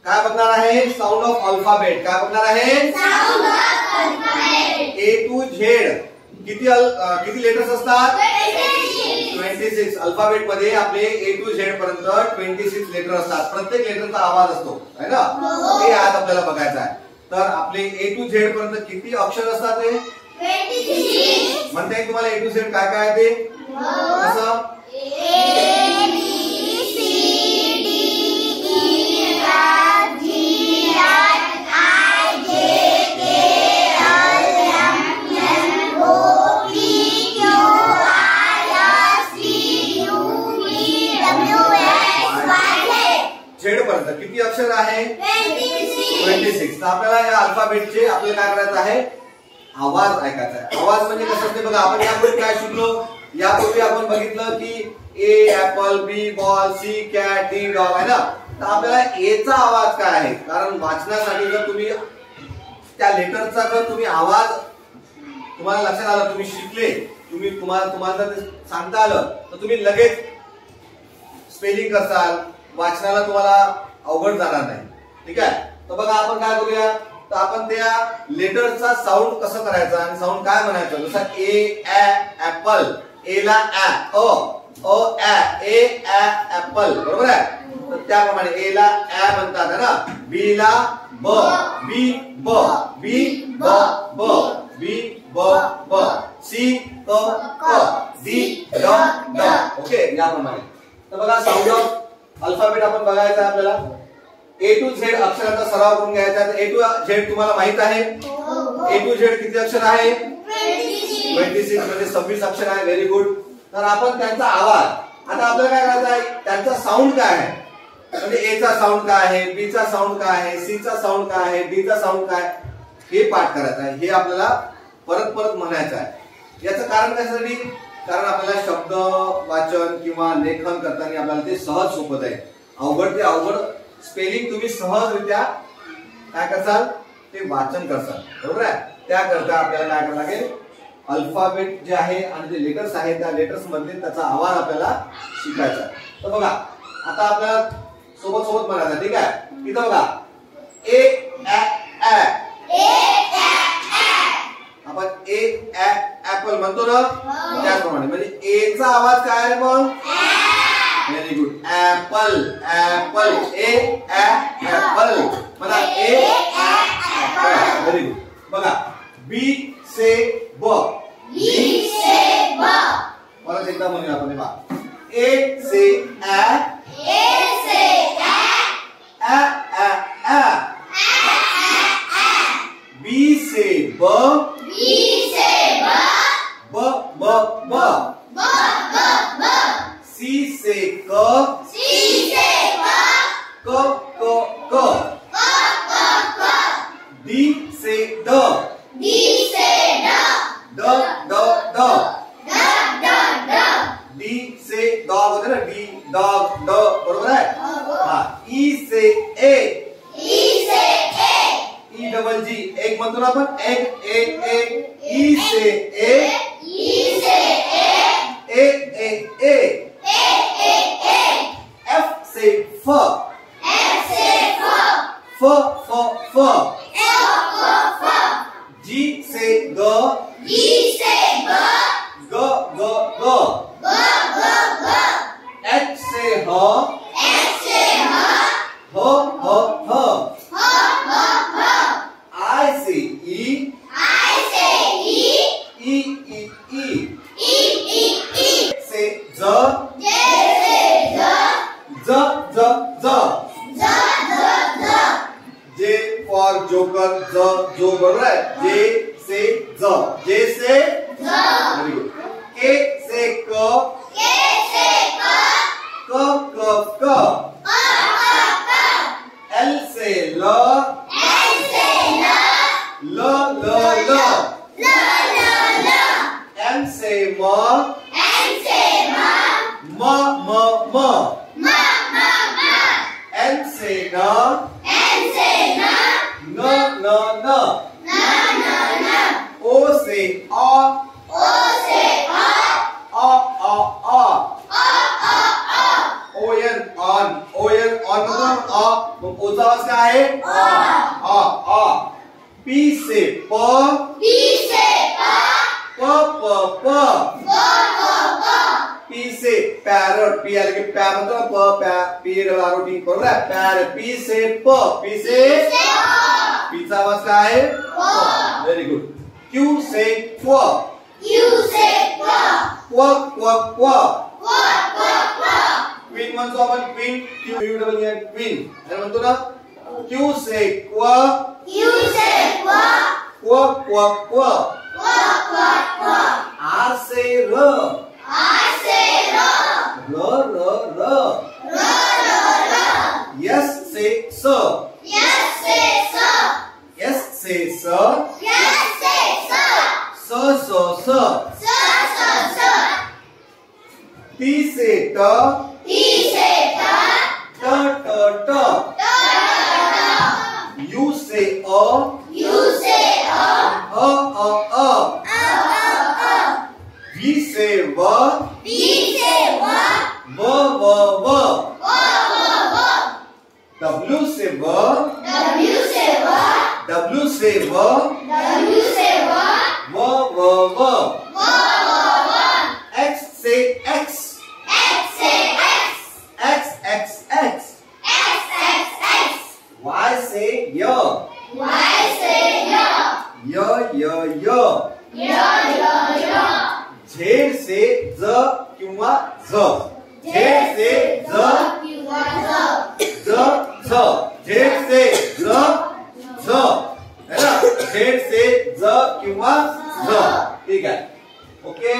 काय बघणार आहे? Sound of alphabet. काय बघणार आहे? Sound of alphabet. A to Z किती लेटर्स असतात? 26. अल्फाबेट मध्ये आपले ए टू झेड पर्यंत 26 लेटर असतात. प्रत्येक लेटरचा आवाज असतो है ना. हे आज आपल्याला बघायचं आहे. तर आपले ए टू झेड पर्यंत किती अक्षर असतात? ते 26. म्हणता येईल तुम्हाला ए टू झेड काय काय आहे ते? कसं? झेड पर्यंत किती अक्षर आहे? 26. तर आपल्याला या अल्फाबेटचे आपल्याला काय करायचं आहे? आवाज ऐकायचा आहे. आवाज म्हणजे कसं असते बघा. आपण यापूर्वी काय शिकलो? यापूर्वी आपण बघितलं की A apple, B ball, C cat, D dog आहे ना. तर आपल्याला ए चा आवाज काय आहे? कारण वाचण्यासाठी जर तुम्ही त्या लेटरचा जर तुम्ही आवाज तुम्हाला लक्षात आला, तुम्ही शिकले, तुम्हाला जर सांगता आलं तर तुम्ही लगेच स्पेलिंग करसाल, वाचनाला तुम्हाला अवघड जाणार नाही. ठीक आहे. तर बघा आपण काय करूया, तर आपण त्या लेटरचा साऊंड कसं करायचा आणि साऊंड काय म्हणायचं. जसं ए ऍपल, ए ला ए ऍपल बरोबर आहे. तर त्याप्रमाणे ए ला म्हणतात ना. बी ला ब, बी ब, बी ब ब, बी ब ब, सी क क, डी ड ड. ओके, याप्रमाणे. तर बघा साऊंड ऑफ अल्फाबेट आपण बघायचं आहे आपल्याला. ए टू झेड अक्षरांचा सराव करून घ्यायचा आहे. ए टू झेड तुम्हाला माहित आहे? ए टू झेड किती अक्षर आहे? 26 म्हणजे 26 अक्षर आहे. Very good. तर आपण त्यांचा आवाज आता आपल्याला काय करायचा आहे? त्यांचा साऊंड काय आहे? म्हणजे ए चा साऊंड काय आहे, बी चा साऊंड काय आहे, सी चा साऊंड काय आहे, डी चा साऊंड काय, हे पाठ करायचं आहे. हे आपल्याला परत परत म्हणायचं आहे. याचं कारण कशासाठी? कारण आपल्याला शब्द वाचन किंवा लेखन करताना आपल्याला ते सहज सोपं जाईल. अवघड ते अवघड स्पेलिंग तुम्ही सहजरित्या काय करसाल? ते वाचन करसाल बरोबर आहे. त्याकरता आपल्याला काय करावं लागेल? अल्फाबेट जे आहे आणि जे लेटर्स आहेत त्या लेटर्स मध्ये त्याचा आवाज आपल्याला शिकायचा. तर बघा आता आपल्याला सोबत सोबत म्हणायचं. ठीक आहे. इथं बघा ए आपण ए ऍपल म्हणतो ना, त्याचप्रमाणे म्हणजे ए चा आवाज काय आहे मग? Very good. ऍपल ऍपल, ए ऍपल म्हणा. ए ऍपल. Very good. बघा बी से ब, बी से ब. परत एकदा म्हणूया आपण. बघा ए से ए, ए से बी से ब, बी से ब. ब ब ब, ब ब ब. सी से क, सी से क. क क क, क क क. डी से ड, डी से ड. ड ड ड, ड ड ड. डी से डॉग होते ना, डी डॉग ड बरोबर आहे. हा. ई से ए, ई से ए. ई डबल जी एक म्हणतो ना आपण. एक एक एक. ई से ए, ई से ए. ए ए ए. ए ए ए. एफ से फ, एफ से फ. फ फ फ. फ फ फ. जी से ग, जी से ग. ग ग ग. ग ग ग. एच से ह, एच से ह. ह ह ह. ह ह ह. आई से ई, आई से ई. ई ई ई. ई ई ई. से ज, जे से ज. ज ज ज. ज ज ज. जे फॉर जोकर, ज जो बरोबर आहे. जे से ज, जे से ज. Very good. के से क, के से क. क क क. क क क. एल से ल, एल से ल. ल ल ल. ल ल ल. एम से म, एम से म. म म म. म म म. एन से न, एन से न. न न न. न न न. ओ से अ, ओ से अ. अ अ अ. अ अ अ. O N on. आवाज काय आहे अ. पी से प, P से प प प, पी से पॅरट, पी आले की पॅ म्हणतो ना, प पॅ पी रोटी बरोबर आहे. पॅरट. पी से प, पी से पीचा आवाज काय आहे व्हेरी गुड. क्यू से क्व, Q से क्व क्व क्व. क्वीन म्हणतो आपण, queen Q double N queen म्हणतो ना. क्यू से क्व, Q से क्व क्व क्व. आर से र, R से र र र. यस से स, S से एस से स, S से स स स. टी से ट, T से ट ट ट. यू से अ, U से अ अ. वी से व, V से व व व. डब्ल्यू से व, W से डब्ल्यू से व, W से व व व. X says X, X says X X X. X. Y says य, Y से य य य. झेड से ज किंवा झ, झेड से ज, ज झ. झेड से ज झ है ना. झेड से ज किंवा झ. ठीक आहे. ओके.